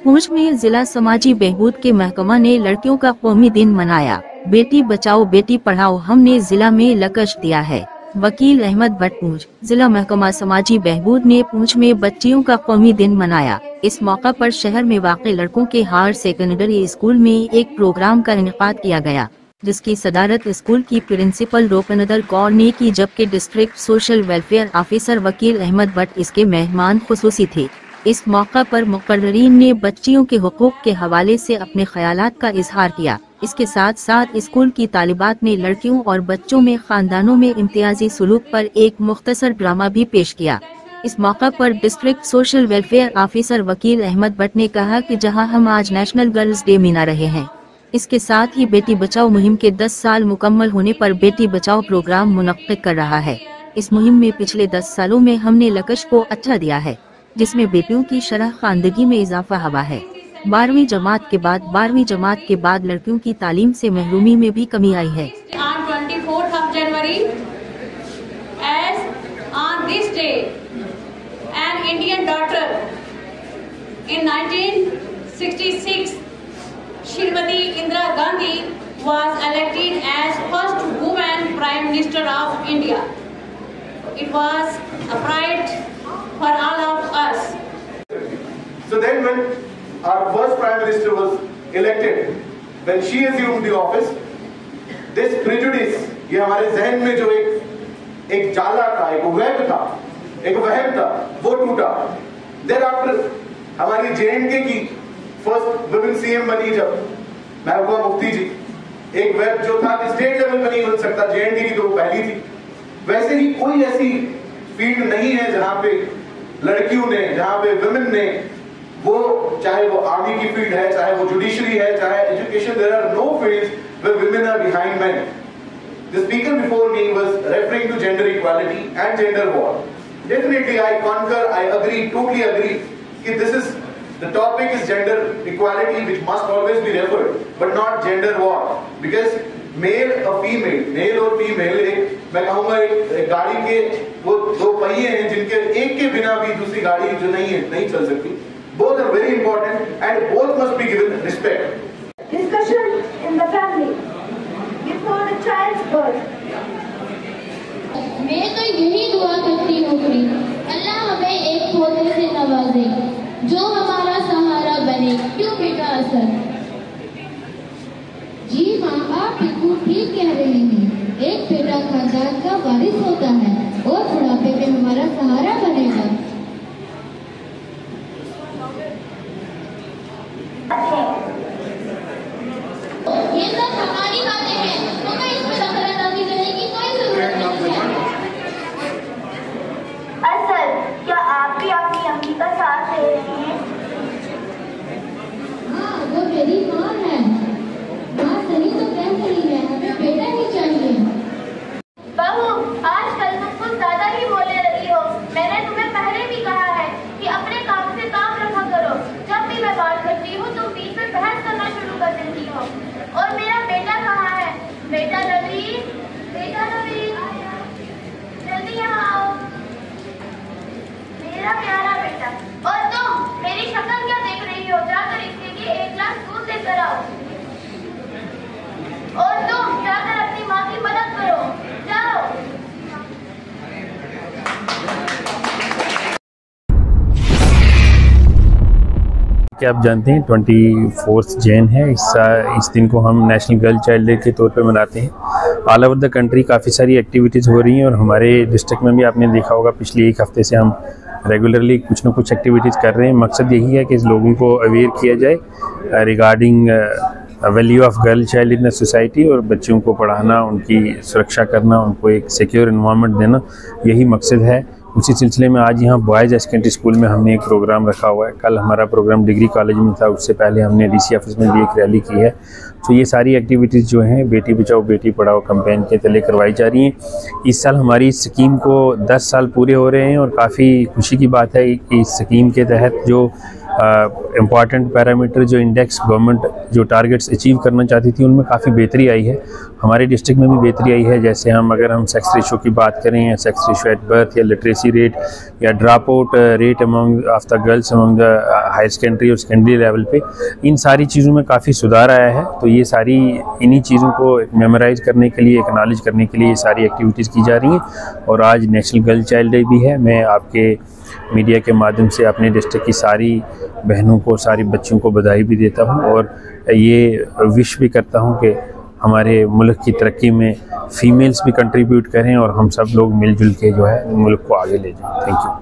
पूंछ में जिला समाजी बहबूद के महकमा ने लड़कियों का कौमी दिन मनाया। बेटी बचाओ बेटी पढ़ाओ हमने जिला में लक्ष्य दिया है। वकील अहमद भट्ट पूंछ। जिला महकमा समाजी बहबूद ने पूंछ में बच्चियों का कौमी दिन मनाया। इस मौका पर शहर में वाक़े लड़कों के हायर सेकेंडरी स्कूल में एक प्रोग्राम का इनेकाद किया गया, जिसकी सदारत स्कूल की प्रिंसिपल रोपनदर कौर ने की, जबकि डिस्ट्रिक्ट सोशल वेलफेयर ऑफिसर वकील अहमद भट्ट इसके मेहमान खुसूसी थे। इस मौका पर मुक़र्ररीन ने बच्चियों के हुकूक के हवाले से अपने ख्यालात का इजहार किया। इसके साथ साथ स्कूल की तालिबात ने लड़कियों और बच्चों में खानदानों में इम्तियाजी सुलूक पर एक मुख्तसर ड्रामा भी पेश किया। इस मौका पर डिस्ट्रिक्ट सोशल वेलफेयर ऑफिसर वकील अहमद भट्ट ने कहा कि जहां हम आज नेशनल गर्ल्स डे मना रहे हैं, इसके साथ ही बेटी बचाओ मुहिम के 10 साल मुकम्मल होने पर बेटी बचाओ प्रोग्राम मुनक्किद कर रहा है। इस मुहिम में पिछले 10 सालों में हमने लक्ष्य को अच्छा दिया है, जिसमें बेटियों की शरह खानदगी में इजाफा हुआ है। 12वीं जमात के बाद लड़कियों की तालीम से महरूमी में भी कमी आई है। On 24th of January, as on this day, an Indian daughter in 1966, Shrimati Indira Gandhi was elected as first woman Prime Minister of India. It was a pride for all of us. So then when our first Prime Minister was elected, when she assumed the office, this prejudice, ये हमारे जहन में जो एक जाला था, एक web था, एक वहम था, वो टूटा। Thereafter हमारी JNK की फर्स्ट वुमेन CM बनी जब महबूबा मुफ्ती जी, एक वेब जो था स्टेट लेवल पर नहीं बन सकता, JNK की तो वो पहली थी। वैसे ही कोई ऐसी फील्ड नहीं है जहाँ पे लड़कियों ने, जहाँ पे वुमेन ने, वो चाहे वो आर्मी की फील्ड है, चाहे वो जुडिशरी है, चाहे education, there are no fields where women are behind men. The speaker before me was referring to gender equality and gender war. Definitely I concur, I agree, totally agree कि this is the topic is gender equality which must always be referred, but not gender war, because male और female, male और female, मैं कहूँगा एक गाड़ी के वो दो पहिए हैं जिनके एक के बिना भी दूसरी गाड़ी जो नहीं चल सकती। Both are very important and both must be given respect. Discussion in the family before the child's birth. मैं तो यही दुआ करती हूँ कि अल्लाह हमें एक पोते से नवाजे जो हमारा सहारा बने। क्यों बेटा असर? जी माँ, आप बिल्कुल ठीक कह रहे हैं। एक बेटा खानदान का वारिस होता है और बुढ़ापे में हमारा सहारा बनेगा। ये सब हमारी बातें हैं, तो मैं इस पर दखलअंदाजी करने की कोई जरूरत नहीं है। असल क्या आप भी अपनी अम्मी का साथ दे रही हैं? हाँ, वो मेरी माँ है। माँ सही तो कह रही है, हमें बेटा ही चाहिए। बहू, आजकल तुम कुछ ज्यादा ही बोले रही हो। मैंने तुम्हें पहले भी कहा है कि अपने काम से काम रखा करो। जब भी मैं बात करती हूँ तुम बीच में बहस करना शुरू कर देती हो। और मेरा बेटा कहाँ है? बेटा नवीन, जल्दी यहाँ आओ, मेरा प्यारा बेटा। और तुम मेरी शक्ल क्या देख रही हो? जाकर इसके लिए 1 गिलास दूध लेकर आओ। और तुम जाकर अपनी माँ की मदद करो, जाओ। क्या आप जानते हैं 24 जैन है। इस दिन को हम नेशनल गर्ल चाइल्ड डे के तौर पे मनाते हैं। ऑल ओवर द कंट्री काफ़ी सारी एक्टिविटीज़ हो रही हैं और हमारे डिस्ट्रिक्ट में भी आपने देखा होगा पिछले 1 हफ्ते से हम रेगुलरली कुछ ना कुछ एक्टिविटीज़ कर रहे हैं। मकसद यही है कि लोगों को अवेयर किया जाए regarding value of girl child in the society, और बच्चों को पढ़ाना, उनकी सुरक्षा करना, उनको एक सिक्योर इन्वायरमेंट देना, यही मकसद है। उसी सिलसिले में आज यहाँ बॉयज़ सेकेंडरी स्कूल में हमने एक प्रोग्राम रखा हुआ है। कल हमारा प्रोग्राम डिग्री कॉलेज में था, उससे पहले हमने DC ऑफिस में भी एक रैली की है। तो ये सारी एक्टिविटीज़ जो हैं बेटी बचाओ बेटी पढ़ाओ कैंपेन के तले करवाई जा रही हैं। इस साल हमारी इस स्कीम को 10 साल पूरे हो रहे हैं और काफ़ी खुशी की बात है कि इस स्कीम के तहत जो इम्पॉर्टेंट पैरामीटर जो इंडेक्स गवर्नमेंट जो टारगेट्स अचीव करना चाहती थी उनमें काफ़ी बेहतरी आई है। हमारे डिस्ट्रिक्ट में भी बेहतरी आई है। जैसे अगर हम सेक्स रेशो की बात करें या सेक्स रेशो एट बर्थ या लिटरेसी रेट या drop out rate among of the girls among the higher secondary और सेकेंडरी लेवल पे, इन सारी चीज़ों में काफ़ी सुधार आया है। तो ये सारी इन्हीं चीज़ों को मेमोराइज करने के लिए, एक्नॉलेज करने के लिए ये सारी एक्टिविटीज़ की जा रही हैं। और आज नेशनल गर्ल चाइल्ड डे भी है। मैं आपके मीडिया के माध्यम से अपने डिस्ट्रिक्ट की सारी बहनों को, सारी बच्चियों को बधाई भी देता हूं और ये विश भी करता हूं कि हमारे मुल्क की तरक्की में फ़ीमेल्स भी कंट्रीब्यूट करें और हम सब लोग मिलजुल के जो है मुल्क को आगे ले जाएं। Thank you.